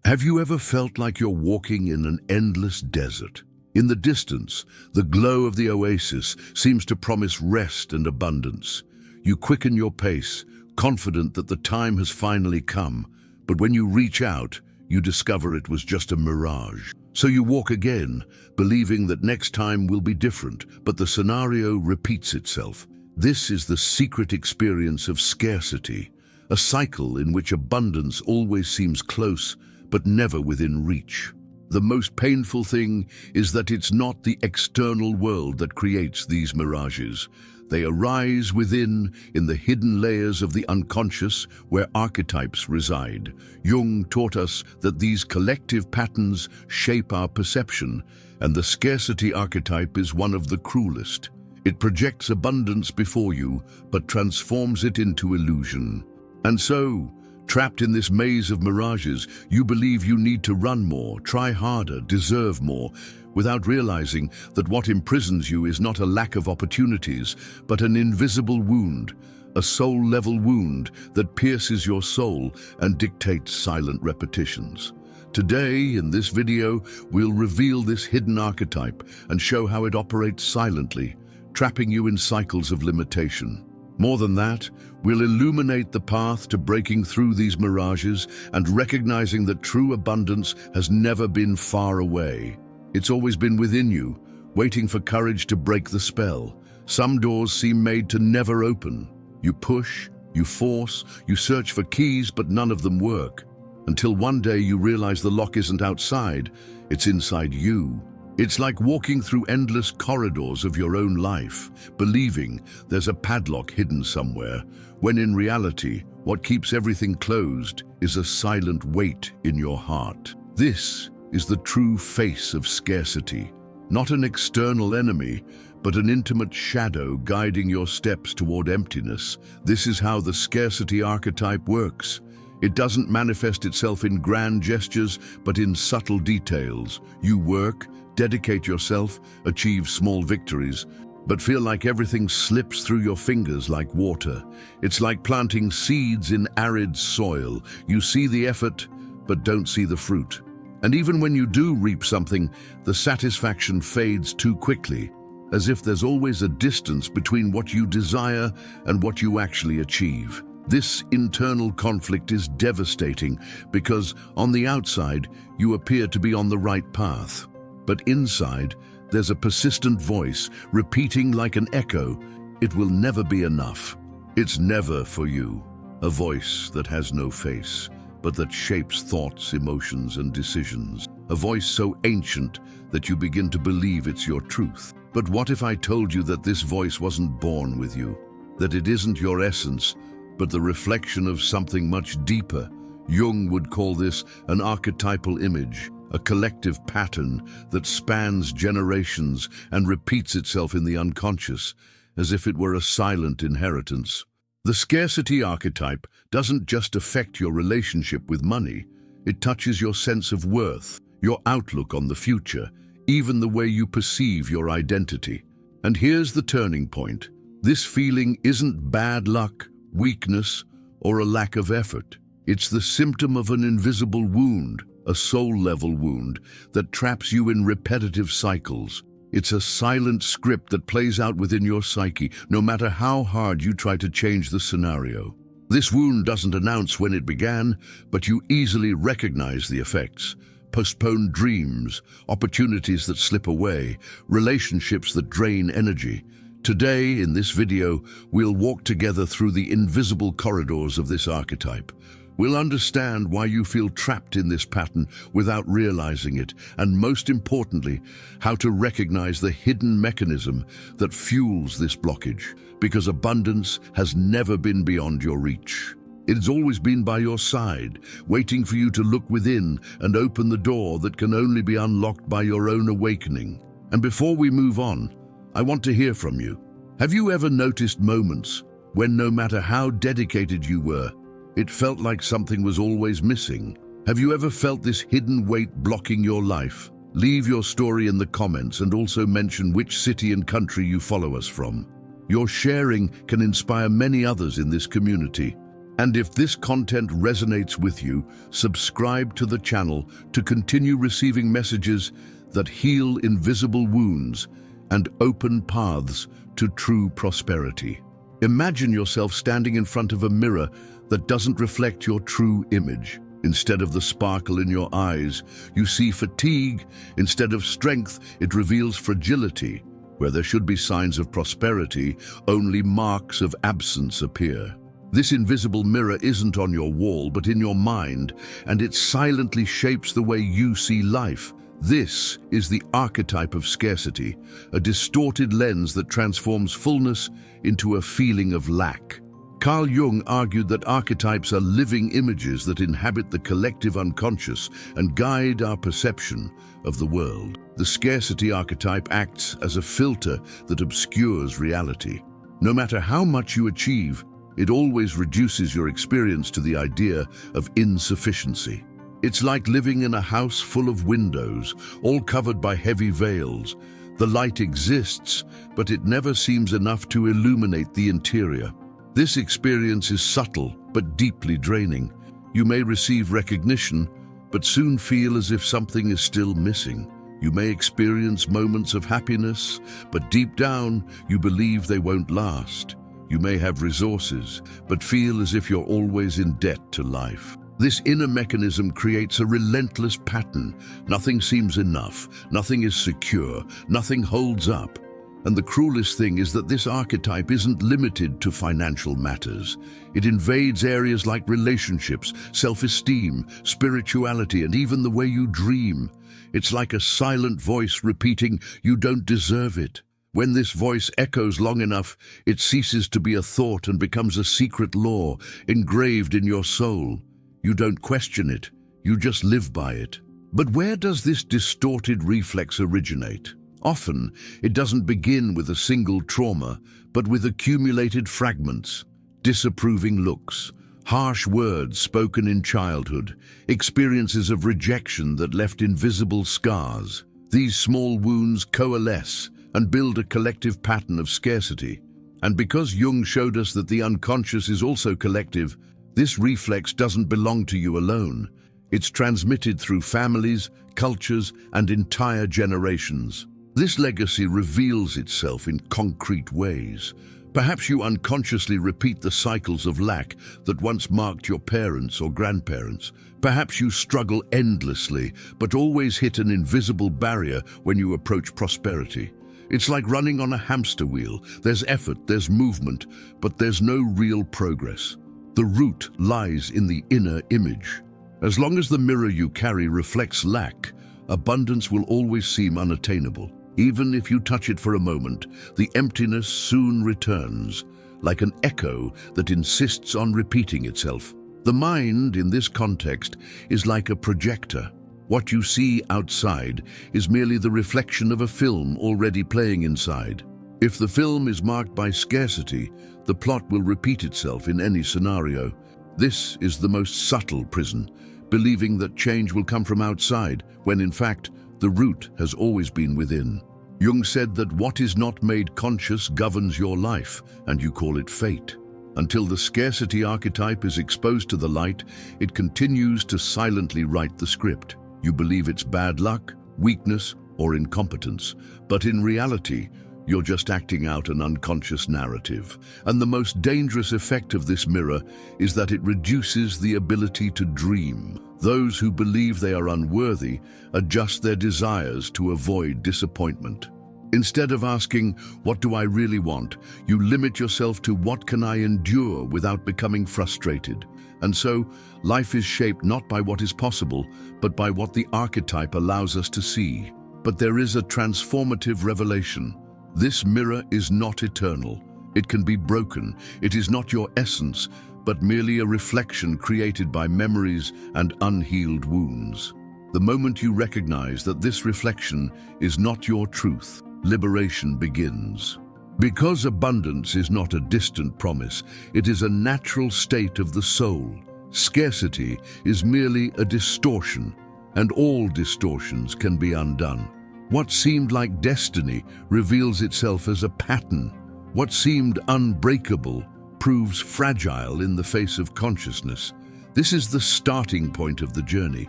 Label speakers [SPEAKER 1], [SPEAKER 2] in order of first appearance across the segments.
[SPEAKER 1] Have you ever felt like you're walking in an endless desert? In the distance, the glow of the oasis seems to promise rest and abundance. You quicken your pace, confident that the time has finally come, but when you reach out, you discover it was just a mirage. So you walk again, believing that next time will be different, but the scenario repeats itself. This is the secret experience of scarcity, a cycle in which abundance always seems close, but never within reach. The most painful thing is that it's not the external world that creates these mirages. They arise within, in the hidden layers of the unconscious, where archetypes reside. Jung taught us that these collective patterns shape our perception, and the scarcity archetype is one of the cruelest. It projects abundance before you, but transforms it into illusion. And so, trapped in this maze of mirages, you believe you need to run more, try harder, deserve more, without realizing that what imprisons you is not a lack of opportunities, but an invisible wound, a soul-level wound that pierces your soul and dictates silent repetitions. Today, in this video, we'll reveal this hidden archetype and show how it operates silently, trapping you in cycles of limitation. More than that, we'll illuminate the path to breaking through these mirages and recognizing that true abundance has never been far away. It's always been within you, waiting for courage to break the spell. Some doors seem made to never open. You push, you force, you search for keys, but none of them work. Until one day you realize the lock isn't outside, it's inside you. It's like walking through endless corridors of your own life, believing there's a padlock hidden somewhere, when in reality, what keeps everything closed is a silent weight in your heart. This is the true face of scarcity, not an external enemy, but an intimate shadow guiding your steps toward emptiness. This is how the scarcity archetype works. It doesn't manifest itself in grand gestures, but in subtle details. You work, dedicate yourself, achieve small victories, but feel like everything slips through your fingers like water. It's like planting seeds in arid soil. You see the effort, but don't see the fruit. And even when you do reap something, the satisfaction fades too quickly, as if there's always a distance between what you desire and what you actually achieve. This internal conflict is devastating because, on the outside, you appear to be on the right path. But inside, there's a persistent voice, repeating like an echo, "It will never be enough. It's never for you." A voice that has no face, but that shapes thoughts, emotions, and decisions. A voice so ancient that you begin to believe it's your truth. But what if I told you that this voice wasn't born with you? That it isn't your essence, but the reflection of something much deeper? Jung would call this an archetypal image, a collective pattern that spans generations and repeats itself in the unconscious, as if it were a silent inheritance. The scarcity archetype doesn't just affect your relationship with money, it touches your sense of worth, your outlook on the future, even the way you perceive your identity. And here's the turning point. This feeling isn't bad luck, weakness, or a lack of effort. It's the symptom of an invisible wound, a soul-level wound that traps you in repetitive cycles. It's a silent script that plays out within your psyche, no matter how hard you try to change the scenario. This wound doesn't announce when it began, but you easily recognize the effects. Postponed dreams, opportunities that slip away, relationships that drain energy. Today, in this video, we'll walk together through the invisible corridors of this archetype. We'll understand why you feel trapped in this pattern without realizing it, and most importantly, how to recognize the hidden mechanism that fuels this blockage, because abundance has never been beyond your reach. It's always been by your side, waiting for you to look within and open the door that can only be unlocked by your own awakening. And before we move on, I want to hear from you. Have you ever noticed moments when, no matter how dedicated you were, it felt like something was always missing? Have you ever felt this hidden weight blocking your life? Leave your story in the comments and also mention which city and country you follow us from. Your sharing can inspire many others in this community. And if this content resonates with you, subscribe to the channel to continue receiving messages that heal invisible wounds and open paths to true prosperity. Imagine yourself standing in front of a mirror that doesn't reflect your true image. Instead of the sparkle in your eyes, you see fatigue. Instead of strength, it reveals fragility. Where there should be signs of prosperity, only marks of absence appear. This invisible mirror isn't on your wall, but in your mind, and it silently shapes the way you see life. This is the archetype of scarcity, a distorted lens that transforms fullness into a feeling of lack. Carl Jung argued that archetypes are living images that inhabit the collective unconscious and guide our perception of the world. The scarcity archetype acts as a filter that obscures reality. No matter how much you achieve, it always reduces your experience to the idea of insufficiency. It's like living in a house full of windows, all covered by heavy veils. The light exists, but it never seems enough to illuminate the interior. This experience is subtle, but deeply draining. You may receive recognition, but soon feel as if something is still missing. You may experience moments of happiness, but deep down, you believe they won't last. You may have resources, but feel as if you're always in debt to life. This inner mechanism creates a relentless pattern. Nothing seems enough, nothing is secure, nothing holds up. And the cruelest thing is that this archetype isn't limited to financial matters. It invades areas like relationships, self-esteem, spirituality, and even the way you dream. It's like a silent voice repeating, "You don't deserve it." When this voice echoes long enough, it ceases to be a thought and becomes a secret law engraved in your soul. You don't question it, you just live by it. But where does this distorted reflex originate? Often, it doesn't begin with a single trauma, but with accumulated fragments, disapproving looks, harsh words spoken in childhood, experiences of rejection that left invisible scars. These small wounds coalesce and build a collective pattern of scarcity. And because Jung showed us that the unconscious is also collective, this reflex doesn't belong to you alone. It's transmitted through families, cultures, and entire generations. This legacy reveals itself in concrete ways. Perhaps you unconsciously repeat the cycles of lack that once marked your parents or grandparents. Perhaps you struggle endlessly, but always hit an invisible barrier when you approach prosperity. It's like running on a hamster wheel. There's effort, there's movement, but there's no real progress. The root lies in the inner image. As long as the mirror you carry reflects lack, abundance will always seem unattainable. Even if you touch it for a moment, the emptiness soon returns, like an echo that insists on repeating itself. The mind, in this context, is like a projector. What you see outside is merely the reflection of a film already playing inside. If the film is marked by scarcity, the plot will repeat itself in any scenario. This is the most subtle prison, believing that change will come from outside, when in fact, the root has always been within. Jung said that what is not made conscious governs your life, and you call it fate. Until the scarcity archetype is exposed to the light, it continues to silently write the script. You believe it's bad luck, weakness, or incompetence, but in reality, you're just acting out an unconscious narrative. And the most dangerous effect of this mirror is that it reduces the ability to dream. Those who believe they are unworthy adjust their desires to avoid disappointment. Instead of asking, "What do I really want?" you limit yourself to "What can I endure?" without becoming frustrated. And so, life is shaped not by what is possible, but by what the archetype allows us to see. But there is a transformative revelation. This mirror is not eternal. It can be broken. It is not your essence, but merely a reflection created by memories and unhealed wounds. The moment you recognize that this reflection is not your truth, liberation begins. Because abundance is not a distant promise, it is a natural state of the soul. Scarcity is merely a distortion, and all distortions can be undone. What seemed like destiny reveals itself as a pattern. What seemed unbreakable proves fragile in the face of consciousness. This is the starting point of the journey,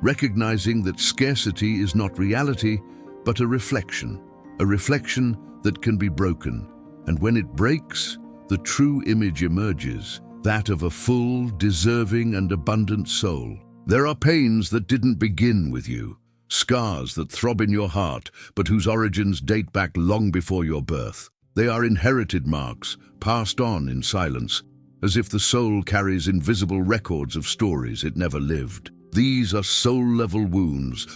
[SPEAKER 1] recognizing that scarcity is not reality, but a reflection that can be broken. And when it breaks, the true image emerges, that of a full, deserving, and abundant soul. There are pains that didn't begin with you, scars that throb in your heart, but whose origins date back long before your birth. They are inherited marks, passed on in silence, as if the soul carries invisible records of stories it never lived. These are soul-level wounds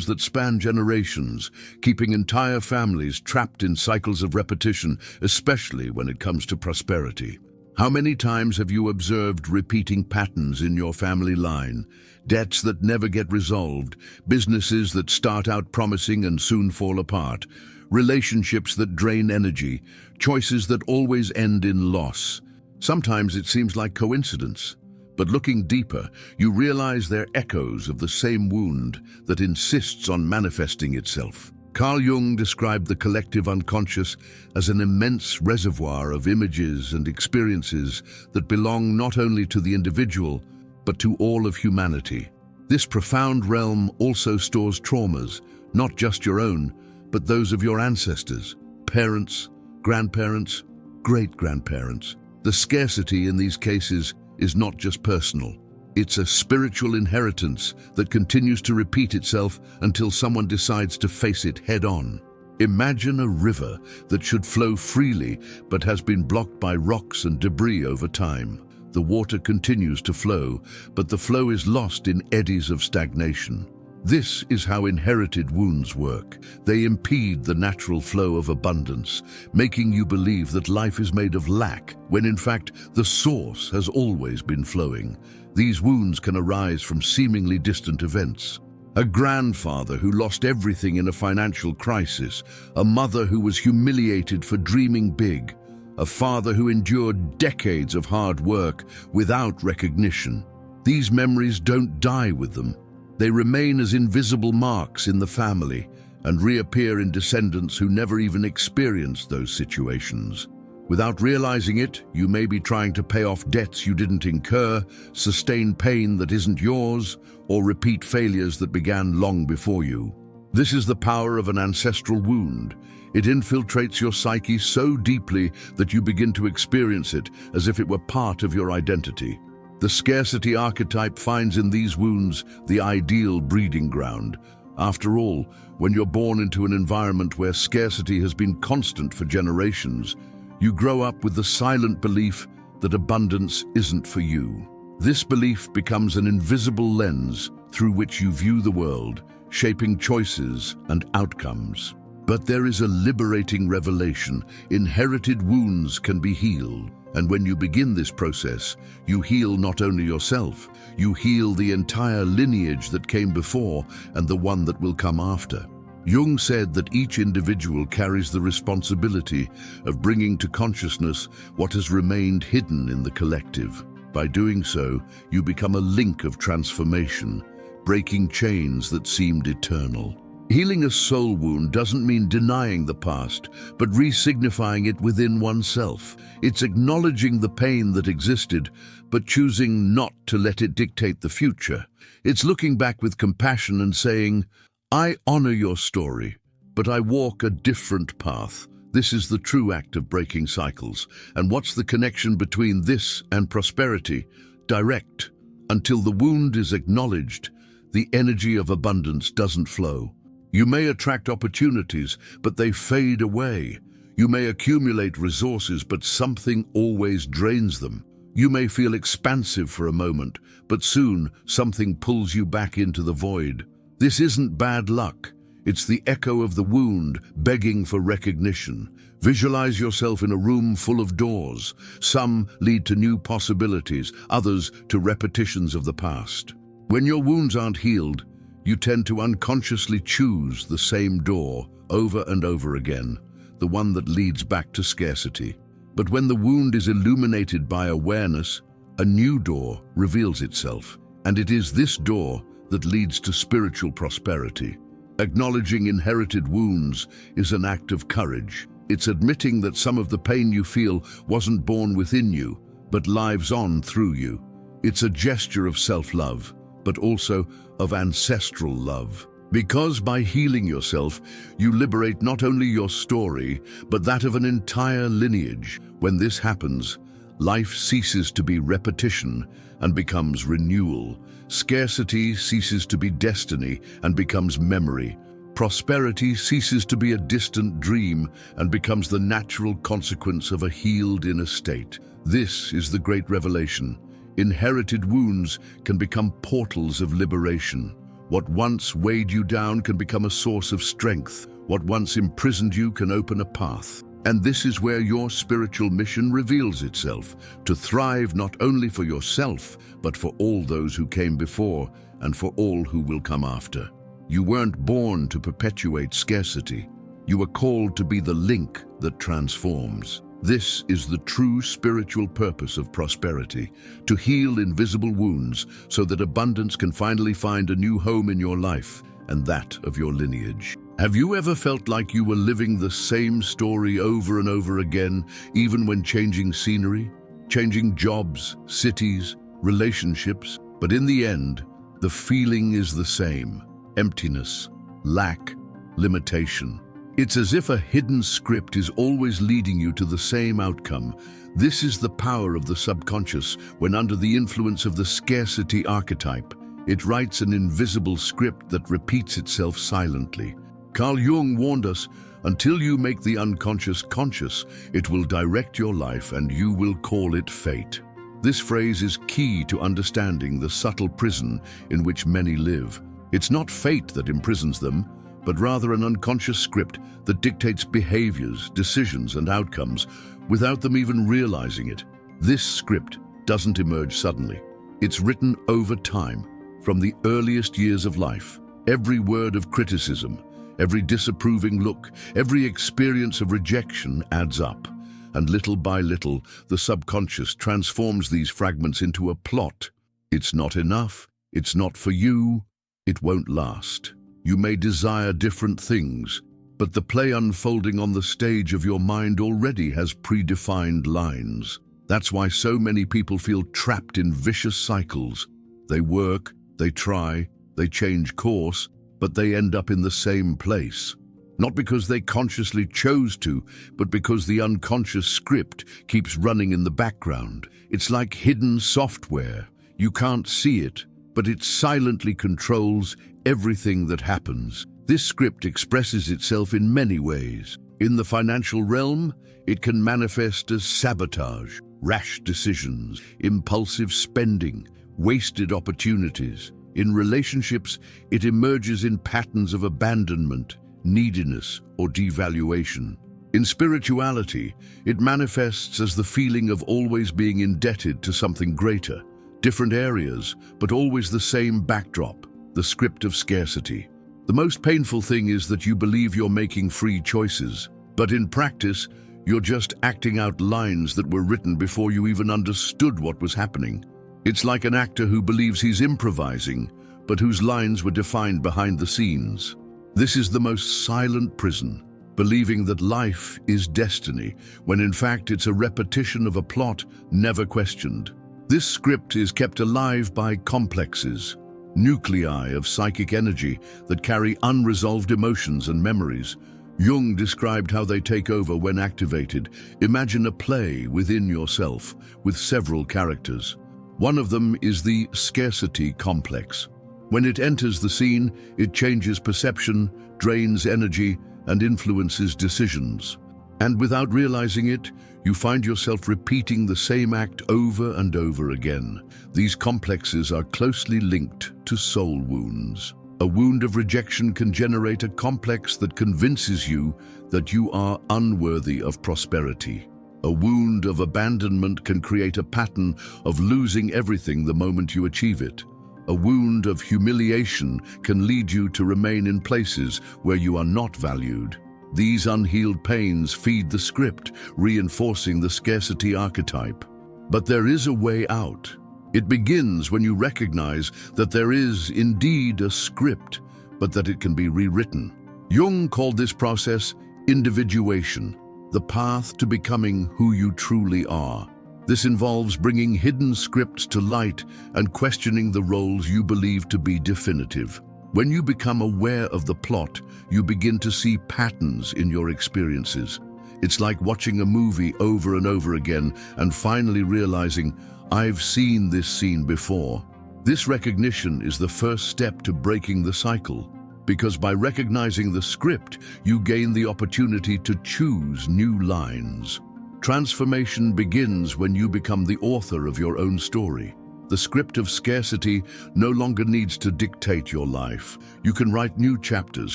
[SPEAKER 1] that span generations, keeping entire families trapped in cycles of repetition, especially when it comes to prosperity. How many times have you observed repeating patterns in your family line? Debts that never get resolved, businesses that start out promising and soon fall apart, relationships that drain energy, choices that always end in loss. Sometimes it seems like coincidence, but looking deeper, you realize they're echoes of the same wound that insists on manifesting itself. Carl Jung described the collective unconscious as an immense reservoir of images and experiences that belong not only to the individual, but to all of humanity. This profound realm also stores traumas, not just your own, but those of your ancestors, parents, grandparents, great-grandparents. The scarcity in these cases is not just personal. It's a spiritual inheritance that continues to repeat itself until someone decides to face it head-on. Imagine a river that should flow freely but has been blocked by rocks and debris over time. The water continues to flow, but the flow is lost in eddies of stagnation. This is how inherited wounds work. They impede the natural flow of abundance, making you believe that life is made of lack, when in fact the source has always been flowing. These wounds can arise from seemingly distant events. A grandfather who lost everything in a financial crisis, a mother who was humiliated for dreaming big, a father who endured decades of hard work without recognition. These memories don't die with them. They remain as invisible marks in the family and reappear in descendants who never even experienced those situations. Without realizing it, you may be trying to pay off debts you didn't incur, sustain pain that isn't yours, or repeat failures that began long before you. This is the power of an ancestral wound. It infiltrates your psyche so deeply that you begin to experience it as if it were part of your identity. The scarcity archetype finds in these wounds the ideal breeding ground. After all, when you're born into an environment where scarcity has been constant for generations, you grow up with the silent belief that abundance isn't for you. This belief becomes an invisible lens through which you view the world, shaping choices and outcomes. But there is a liberating revelation. Inherited wounds can be healed. And when you begin this process, you heal not only yourself, you heal the entire lineage that came before and the one that will come after. Jung said that each individual carries the responsibility of bringing to consciousness what has remained hidden in the collective. By doing so, you become a link of transformation, breaking chains that seemed eternal. Healing a soul wound doesn't mean denying the past, but re-signifying it within oneself. It's acknowledging the pain that existed, but choosing not to let it dictate the future. It's looking back with compassion and saying, I honor your story, but I walk a different path. This is the true act of breaking cycles. And what's the connection between this and prosperity? Direct. Until the wound is acknowledged, the energy of abundance doesn't flow. You may attract opportunities, but they fade away. You may accumulate resources, but something always drains them. You may feel expansive for a moment, but soon something pulls you back into the void. This isn't bad luck. It's the echo of the wound begging for recognition. Visualize yourself in a room full of doors. Some lead to new possibilities, others to repetitions of the past. When your wounds aren't healed, you tend to unconsciously choose the same door over and over again, the one that leads back to scarcity. But when the wound is illuminated by awareness, a new door reveals itself, and it is this door that leads to spiritual prosperity. Acknowledging inherited wounds is an act of courage. It's admitting that some of the pain you feel wasn't born within you, but lives on through you. It's a gesture of self-love, but also of ancestral love. Because by healing yourself, you liberate not only your story, but that of an entire lineage. When this happens, life ceases to be repetition and becomes renewal. Scarcity ceases to be destiny and becomes memory. Prosperity ceases to be a distant dream and becomes the natural consequence of a healed inner state. This is the great revelation. Inherited wounds can become portals of liberation. What once weighed you down can become a source of strength. What once imprisoned you can open a path. And this is where your spiritual mission reveals itself, to thrive not only for yourself, but for all those who came before and for all who will come after. You weren't born to perpetuate scarcity. You were called to be the link that transforms. This is the true spiritual purpose of prosperity, to heal invisible wounds so that abundance can finally find a new home in your life and that of your lineage. Have you ever felt like you were living the same story over and over again, even when changing scenery, changing jobs, cities, relationships? But in the end, the feeling is the same: emptiness, lack, limitation. It's as if a hidden script is always leading you to the same outcome. This is the power of the subconscious when under the influence of the scarcity archetype. It writes an invisible script that repeats itself silently. Carl Jung warned us, until you make the unconscious conscious, it will direct your life and you will call it fate. This phrase is key to understanding the subtle prison in which many live. It's not fate that imprisons them, but rather an unconscious script that dictates behaviors, decisions, and outcomes without them even realizing it. This script doesn't emerge suddenly. It's written over time, from the earliest years of life. Every word of criticism, every disapproving look, every experience of rejection adds up. And little by little, the subconscious transforms these fragments into a plot. It's not enough, it's not for you, it won't last. You may desire different things, but the play unfolding on the stage of your mind already has predefined lines. That's why so many people feel trapped in vicious cycles. They work, they try, they change course, but they end up in the same place. Not because they consciously chose to, but because the unconscious script keeps running in the background. It's like hidden software. You can't see it, but it silently controls everything that happens. This script expresses itself in many ways. In the financial realm, it can manifest as sabotage, rash decisions, impulsive spending, wasted opportunities. In relationships, it emerges in patterns of abandonment, neediness, or devaluation. In spirituality, it manifests as the feeling of always being indebted to something greater. Different areas, but always the same backdrop, the script of scarcity. The most painful thing is that you believe you're making free choices, but in practice, you're just acting out lines that were written before you even understood what was happening. It's like an actor who believes he's improvising, but whose lines were defined behind the scenes. This is the most silent prison, believing that life is destiny, when in fact it's a repetition of a plot never questioned. This script is kept alive by complexes, nuclei of psychic energy that carry unresolved emotions and memories. Jung described how they take over when activated. Imagine a play within yourself with several characters. One of them is the scarcity complex. When it enters the scene, it changes perception, drains energy, and influences decisions. And without realizing it, you find yourself repeating the same act over and over again. These complexes are closely linked to soul wounds. A wound of rejection can generate a complex that convinces you that you are unworthy of prosperity. A wound of abandonment can create a pattern of losing everything the moment you achieve it. A wound of humiliation can lead you to remain in places where you are not valued. These unhealed pains feed the script, reinforcing the scarcity archetype. But there is a way out. It begins when you recognize that there is indeed a script, but that it can be rewritten. Jung called this process individuation. the path to becoming who you truly are. This involves bringing hidden scripts to light and questioning the roles you believe to be definitive. When you become aware of the plot, you begin to see patterns in your experiences. It's like watching a movie over and over again and finally realizing, I've seen this scene before. This recognition is the first step to breaking the cycle, because by recognizing the script, you gain the opportunity to choose new lines. Transformation begins when you become the author of your own story. The script of scarcity no longer needs to dictate your life. You can write new chapters,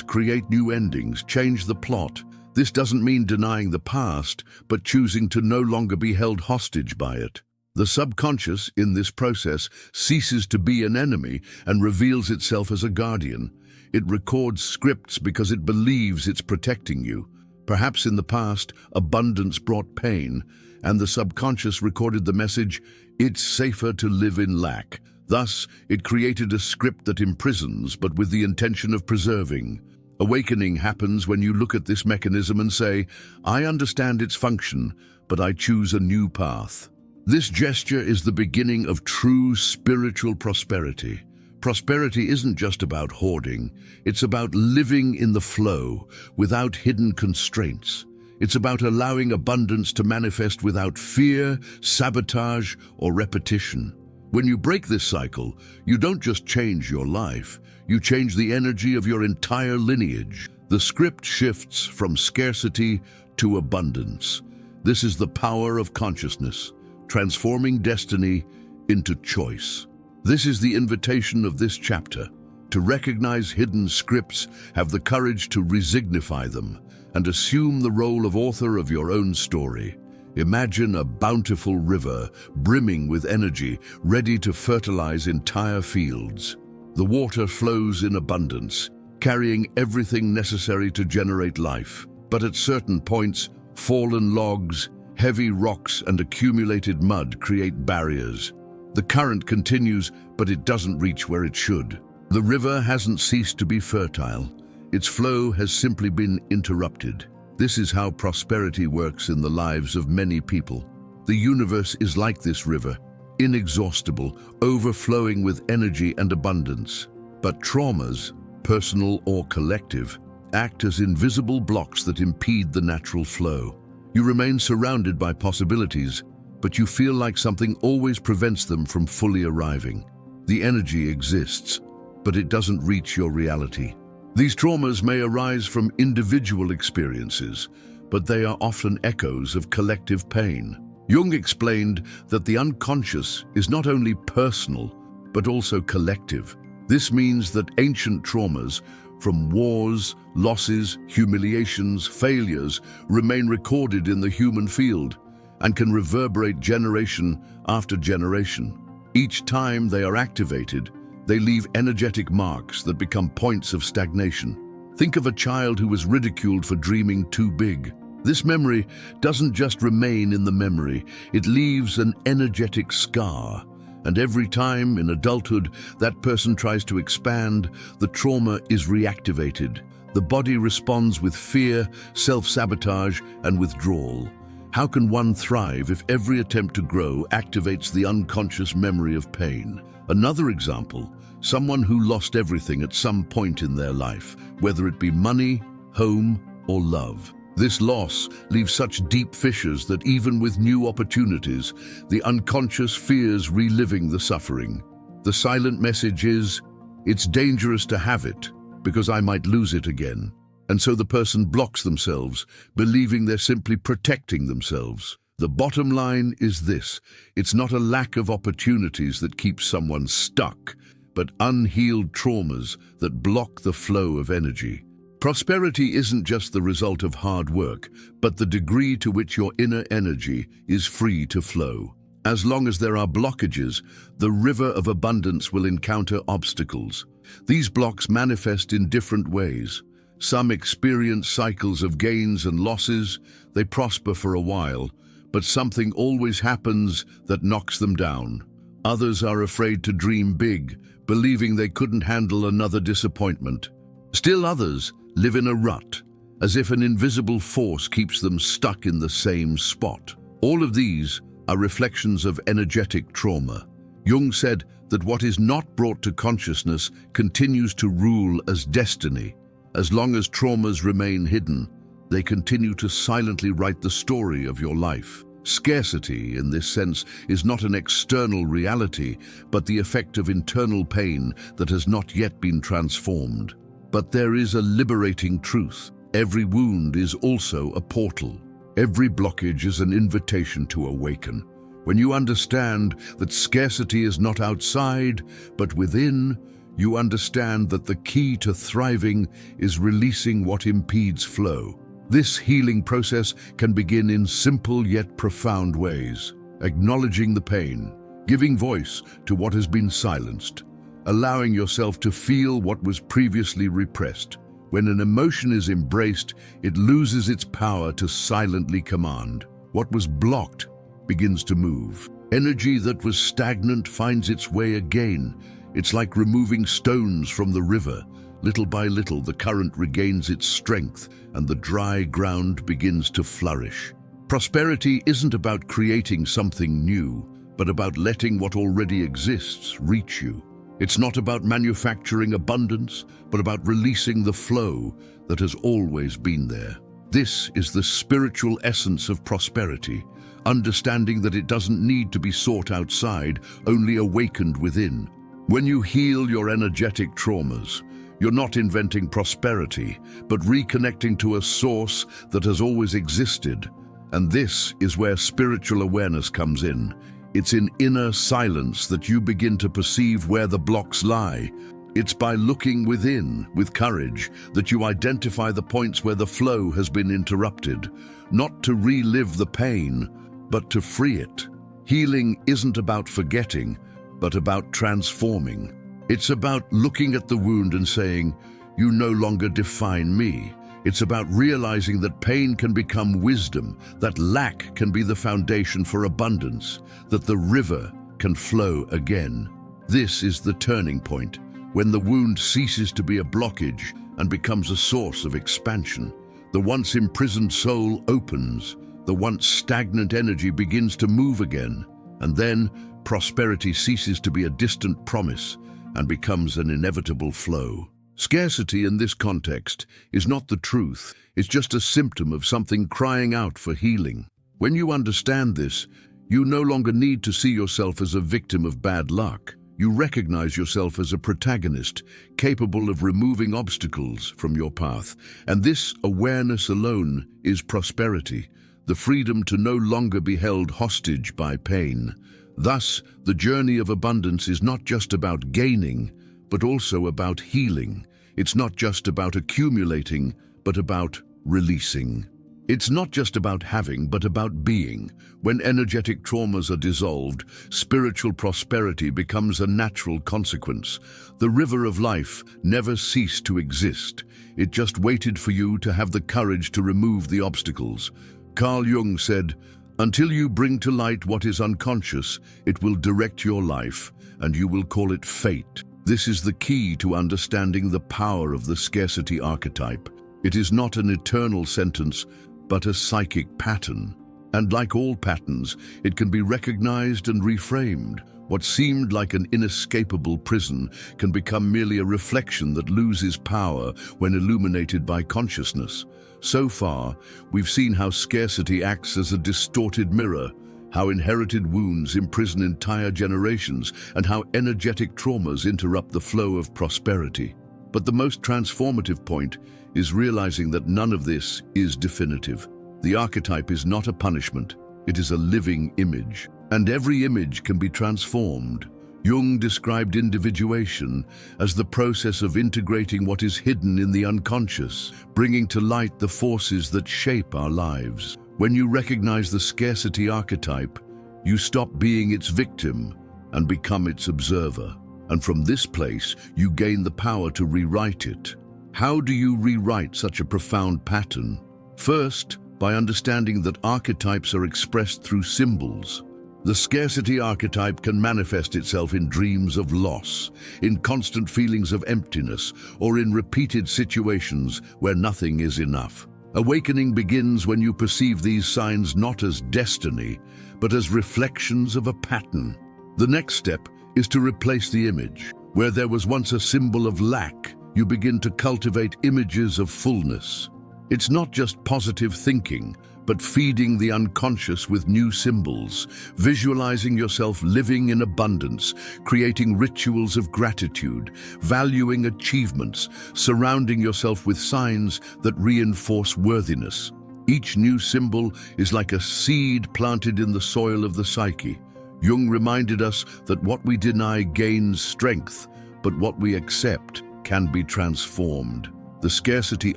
[SPEAKER 1] create new endings, change the plot. This doesn't mean denying the past, but choosing to no longer be held hostage by it. The subconscious, in this process, ceases to be an enemy and reveals itself as a guardian. It records scripts because it believes it's protecting you. Perhaps in the past, abundance brought pain, and the subconscious recorded the message, it's safer to live in lack. Thus, it created a script that imprisons, but with the intention of preserving. Awakening happens when you look at this mechanism and say, I understand its function, but I choose a new path. This gesture is the beginning of true spiritual prosperity. Prosperity isn't just about hoarding. It's about living in the flow, without hidden constraints. It's about allowing abundance to manifest without fear, sabotage, or repetition. When you break this cycle, you don't just change your life, you change the energy of your entire lineage. The script shifts from scarcity to abundance. This is the power of consciousness, transforming destiny into choice. This is the invitation of this chapter, to recognize hidden scripts, have the courage to resignify them, and assume the role of author of your own story. Imagine a bountiful river, brimming with energy, ready to fertilize entire fields. The water flows in abundance, carrying everything necessary to generate life. But at certain points, fallen logs, heavy rocks, and accumulated mud create barriers. The current continues, but it doesn't reach where it should. The river hasn't ceased to be fertile. Its flow has simply been interrupted. This is how prosperity works in the lives of many people. The universe is like this river, inexhaustible, overflowing with energy and abundance. But traumas, personal or collective, act as invisible blocks that impede the natural flow. You remain surrounded by possibilities, but you feel like something always prevents them from fully arriving. The energy exists, but it doesn't reach your reality. These traumas may arise from individual experiences, but they are often echoes of collective pain. Jung explained that the unconscious is not only personal, but also collective. This means that ancient traumas, from wars, losses, humiliations, failures, remain recorded in the human field and can reverberate generation after generation. Each time they are activated, they leave energetic marks that become points of stagnation. Think of a child who was ridiculed for dreaming too big. This memory doesn't just remain in the memory, it leaves an energetic scar. And every time in adulthood that person tries to expand, the trauma is reactivated. The body responds with fear, self-sabotage, and withdrawal. How can one thrive if every attempt to grow activates the unconscious memory of pain? Another example, someone who lost everything at some point in their life, whether it be money, home, or love. This loss leaves such deep fissures that even with new opportunities, the unconscious fears reliving the suffering. The silent message is, it's dangerous to have it because I might lose it again. And so the person blocks themselves, believing they're simply protecting themselves. The bottom line is this: it's not a lack of opportunities that keeps someone stuck, but unhealed traumas that block the flow of energy. Prosperity isn't just the result of hard work, but the degree to which your inner energy is free to flow. As long as there are blockages, the river of abundance will encounter obstacles. These blocks manifest in different ways. Some experience cycles of gains and losses. They prosper for a while, but something always happens that knocks them down. Others are afraid to dream big, believing they couldn't handle another disappointment. Still others live in a rut, as if an invisible force keeps them stuck in the same spot. All of these are reflections of energetic trauma. Jung said that what is not brought to consciousness continues to rule as destiny. As long as traumas remain hidden, they continue to silently write the story of your life. Scarcity, in this sense, is not an external reality, but the effect of internal pain that has not yet been transformed. But there is a liberating truth. Every wound is also a portal. Every blockage is an invitation to awaken. When you understand that scarcity is not outside, but within, you understand that the key to thriving is releasing what impedes flow. This healing process can begin in simple yet profound ways. Acknowledging the pain, giving voice to what has been silenced, allowing yourself to feel what was previously repressed. When an emotion is embraced, it loses its power to silently command. What was blocked begins to move. Energy that was stagnant finds its way again. It's like removing stones from the river. Little by little, the current regains its strength and the dry ground begins to flourish. Prosperity isn't about creating something new, but about letting what already exists reach you. It's not about manufacturing abundance, but about releasing the flow that has always been there. This is the spiritual essence of prosperity, understanding that it doesn't need to be sought outside, only awakened within. When you heal your energetic traumas, you're not inventing prosperity, but reconnecting to a source that has always existed. And this is where spiritual awareness comes in. It's in inner silence that you begin to perceive where the blocks lie. It's by looking within with courage that you identify the points where the flow has been interrupted, not to relive the pain, but to free it. Healing isn't about forgetting, but about transforming. It's about looking at the wound and saying, "You no longer define me." It's about realizing that pain can become wisdom, that lack can be the foundation for abundance, that the river can flow again. This is the turning point, when the wound ceases to be a blockage and becomes a source of expansion. The once imprisoned soul opens, the once stagnant energy begins to move again, and then prosperity ceases to be a distant promise and becomes an inevitable flow. Scarcity in this context is not the truth, it's just a symptom of something crying out for healing. When you understand this, you no longer need to see yourself as a victim of bad luck. You recognize yourself as a protagonist, capable of removing obstacles from your path. And this awareness alone is prosperity, the freedom to no longer be held hostage by pain. Thus, the journey of abundance is not just about gaining, but also about healing. It's not just about accumulating, but about releasing. It's not just about having, but about being. When energetic traumas are dissolved, spiritual prosperity becomes a natural consequence. The river of life never ceased to exist. It just waited for you to have the courage to remove the obstacles. Carl Jung said, "Until you bring to light what is unconscious, it will direct your life, and you will call it fate." This is the key to understanding the power of the scarcity archetype. It is not an eternal sentence, but a psychic pattern. And like all patterns, it can be recognized and reframed. What seemed like an inescapable prison can become merely a reflection that loses power when illuminated by consciousness. So far, we've seen how scarcity acts as a distorted mirror, how inherited wounds imprison entire generations, and how energetic traumas interrupt the flow of prosperity. But the most transformative point is realizing that none of this is definitive. The archetype is not a punishment, it is a living image, and every image can be transformed. Jung described individuation as the process of integrating what is hidden in the unconscious, bringing to light the forces that shape our lives. When you recognize the scarcity archetype, you stop being its victim and become its observer. And from this place, you gain the power to rewrite it. How do you rewrite such a profound pattern? First, by understanding that archetypes are expressed through symbols. The scarcity archetype can manifest itself in dreams of loss, in constant feelings of emptiness, or in repeated situations where nothing is enough. Awakening begins when you perceive these signs not as destiny, but as reflections of a pattern. The next step is to replace the image. Where there was once a symbol of lack, you begin to cultivate images of fullness. It's not just positive thinking, but feeding the unconscious with new symbols, visualizing yourself living in abundance, creating rituals of gratitude, valuing achievements, surrounding yourself with signs that reinforce worthiness. Each new symbol is like a seed planted in the soil of the psyche. Jung reminded us that what we deny gains strength, but what we accept can be transformed. The scarcity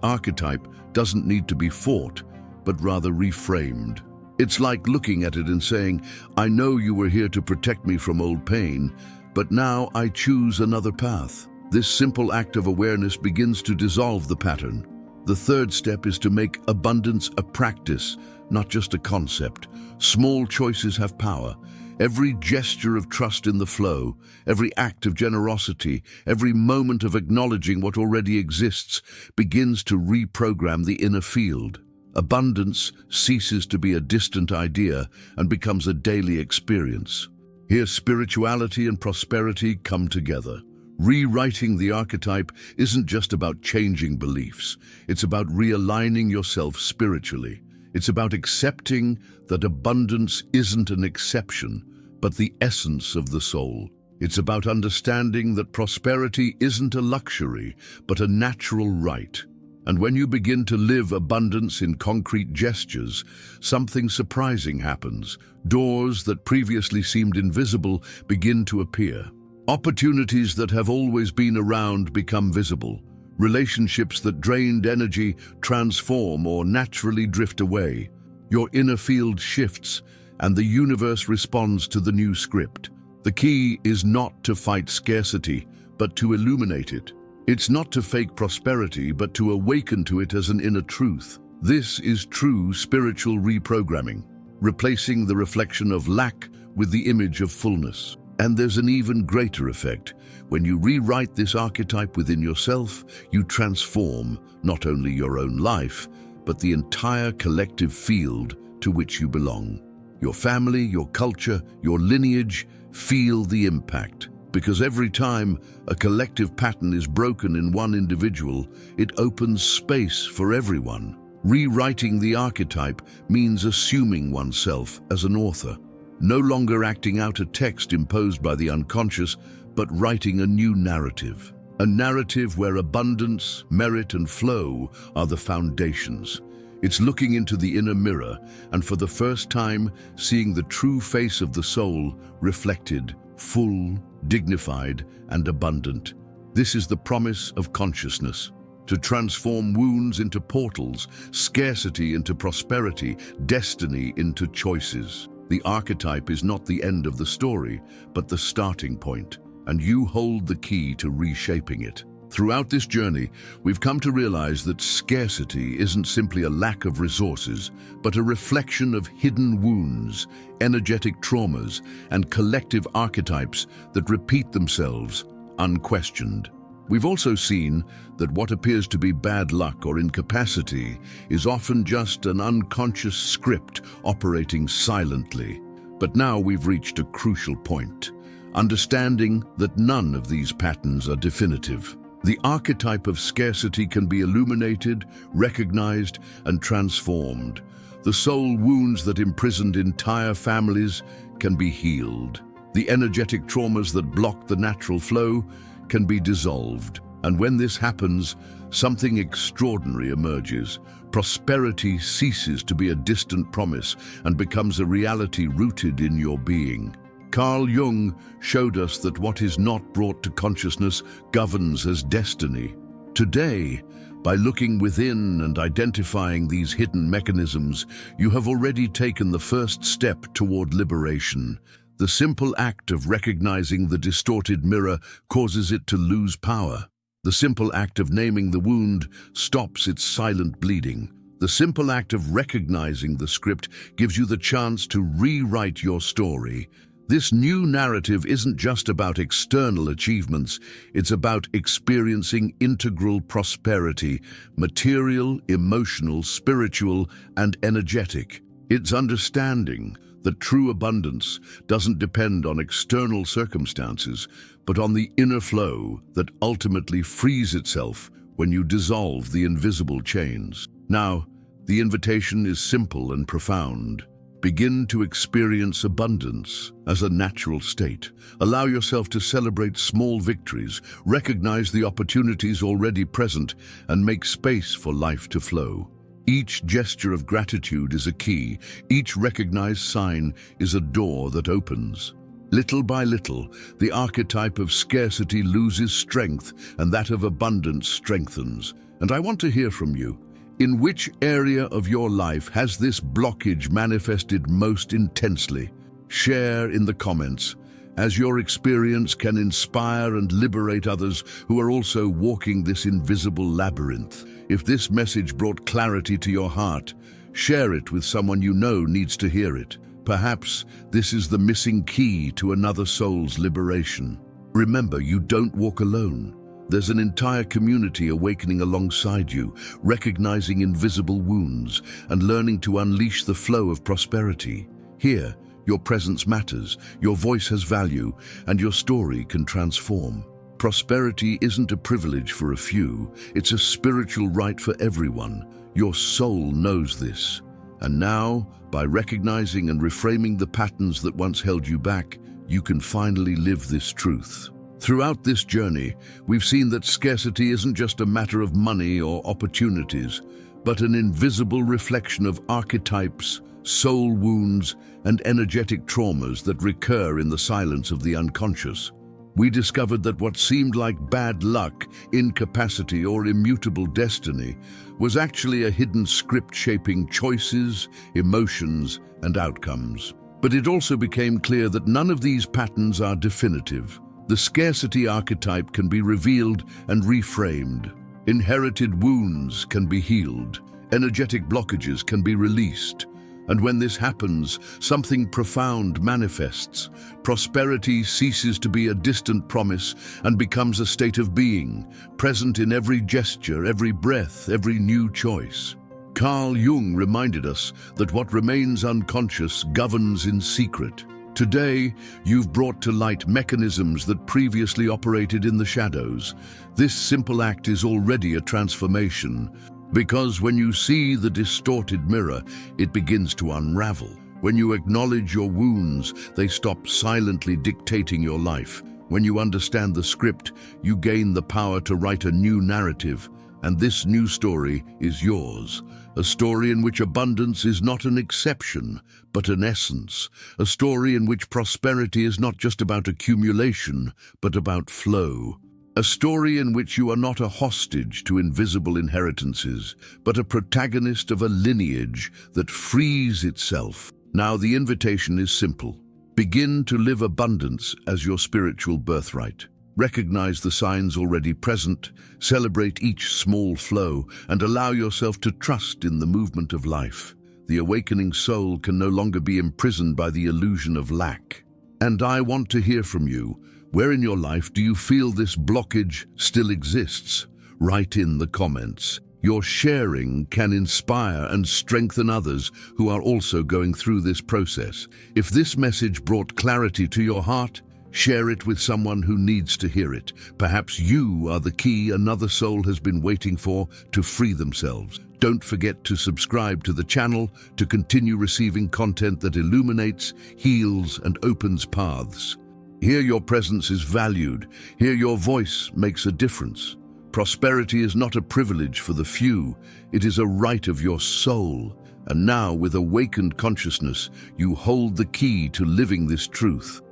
[SPEAKER 1] archetype doesn't need to be fought, but rather reframed. It's like looking at it and saying, I know you were here to protect me from old pain, but now I choose another path. This simple act of awareness begins to dissolve the pattern. The third step is to make abundance a practice, not just a concept. Small choices have power. Every gesture of trust in the flow, every act of generosity, every moment of acknowledging what already exists begins to reprogram the inner field. Abundance ceases to be a distant idea and becomes a daily experience. Here, spirituality and prosperity come together. Rewriting the archetype isn't just about changing beliefs. It's about realigning yourself spiritually. It's about accepting that abundance isn't an exception, but the essence of the soul. It's about understanding that prosperity isn't a luxury, but a natural right. And when you begin to live abundance in concrete gestures, something surprising happens. Doors that previously seemed invisible begin to appear. Opportunities that have always been around become visible. Relationships that drained energy transform or naturally drift away. Your inner field shifts, and the universe responds to the new script. The key is not to fight scarcity, but to illuminate it. It's not to fake prosperity, but to awaken to it as an inner truth. This is true spiritual reprogramming, replacing the reflection of lack with the image of fullness. And there's an even greater effect. When you rewrite this archetype within yourself, you transform not only your own life, but the entire collective field to which you belong. Your family, your culture, your lineage feel the impact. Because every time a collective pattern is broken in one individual, it opens space for everyone. Rewriting the archetype means assuming oneself as an author. No longer acting out a text imposed by the unconscious, but writing a new narrative. A narrative where abundance, merit, and flow are the foundations. It's looking into the inner mirror and for the first time seeing the true face of the soul reflected, full, dignified, and abundant. This is the promise of consciousness. To transform wounds into portals, scarcity into prosperity, destiny into choices. The archetype is not the end of the story, but the starting point, and you hold the key to reshaping it. Throughout this journey, we've come to realize that scarcity isn't simply a lack of resources, but a reflection of hidden wounds, energetic traumas, and collective archetypes that repeat themselves, unquestioned. We've also seen that what appears to be bad luck or incapacity is often just an unconscious script operating silently. But now we've reached a crucial point, understanding that none of these patterns are definitive. The archetype of scarcity can be illuminated, recognized, and transformed. The soul wounds that imprisoned entire families can be healed. The energetic traumas that block the natural flow can be dissolved. And when this happens, something extraordinary emerges. Prosperity ceases to be a distant promise and becomes a reality rooted in your being. Carl Jung showed us that what is not brought to consciousness governs as destiny. Today, by looking within and identifying these hidden mechanisms, you have already taken the first step toward liberation. The simple act of recognizing the distorted mirror causes it to lose power. The simple act of naming the wound stops its silent bleeding. The simple act of recognizing the script gives you the chance to rewrite your story. This new narrative isn't just about external achievements, it's about experiencing integral prosperity, material, emotional, spiritual, and energetic. It's understanding that true abundance doesn't depend on external circumstances, but on the inner flow that ultimately frees itself when you dissolve the invisible chains. Now, the invitation is simple and profound. Begin to experience abundance as a natural state. Allow yourself to celebrate small victories, recognize the opportunities already present, and make space for life to flow. Each gesture of gratitude is a key. Each recognized sign is a door that opens. Little by little, the archetype of scarcity loses strength, and that of abundance strengthens. And I want to hear from you. In which area of your life has this blockage manifested most intensely? Share in the comments, as your experience can inspire and liberate others who are also walking this invisible labyrinth. If this message brought clarity to your heart, share it with someone you know needs to hear it. Perhaps this is the missing key to another soul's liberation. Remember, you don't walk alone. There's an entire community awakening alongside you, recognizing invisible wounds and learning to unleash the flow of prosperity. Here, your presence matters, your voice has value, and your story can transform. Prosperity isn't a privilege for a few, it's a spiritual right for everyone. Your soul knows this. And now, by recognizing and reframing the patterns that once held you back, you can finally live this truth. Throughout this journey, we've seen that scarcity isn't just a matter of money or opportunities, but an invisible reflection of archetypes, soul wounds, and energetic traumas that recur in the silence of the unconscious. We discovered that what seemed like bad luck, incapacity, or immutable destiny was actually a hidden script shaping choices, emotions, and outcomes. But it also became clear that none of these patterns are definitive. The scarcity archetype can be revealed and reframed. Inherited wounds can be healed. Energetic blockages can be released. And when this happens, something profound manifests. Prosperity ceases to be a distant promise and becomes a state of being, present in every gesture, every breath, every new choice. Carl Jung reminded us that what remains unconscious governs in secret. Today, you've brought to light mechanisms that previously operated in the shadows. This simple act is already a transformation, because when you see the distorted mirror, it begins to unravel. When you acknowledge your wounds, they stop silently dictating your life. When you understand the script, you gain the power to write a new narrative, and this new story is yours. A story in which abundance is not an exception, but an essence. A story in which prosperity is not just about accumulation, but about flow. A story in which you are not a hostage to invisible inheritances, but a protagonist of a lineage that frees itself. Now the invitation is simple. Begin to live abundance as your spiritual birthright. Recognize the signs already present, celebrate each small flow, and allow yourself to trust in the movement of life. The awakening soul can no longer be imprisoned by the illusion of lack. And I want to hear from you. Where in your life do you feel this blockage still exists? Write in the comments. Your sharing can inspire and strengthen others who are also going through this process. If this message brought clarity to your heart, share it with someone who needs to hear it. Perhaps you are the key another soul has been waiting for to free themselves. Don't forget to subscribe to the channel to continue receiving content that illuminates, heals, and opens paths. Here your presence is valued. Here your voice makes a difference. Prosperity is not a privilege for the few. It is a right of your soul. And now, with awakened consciousness, you hold the key to living this truth.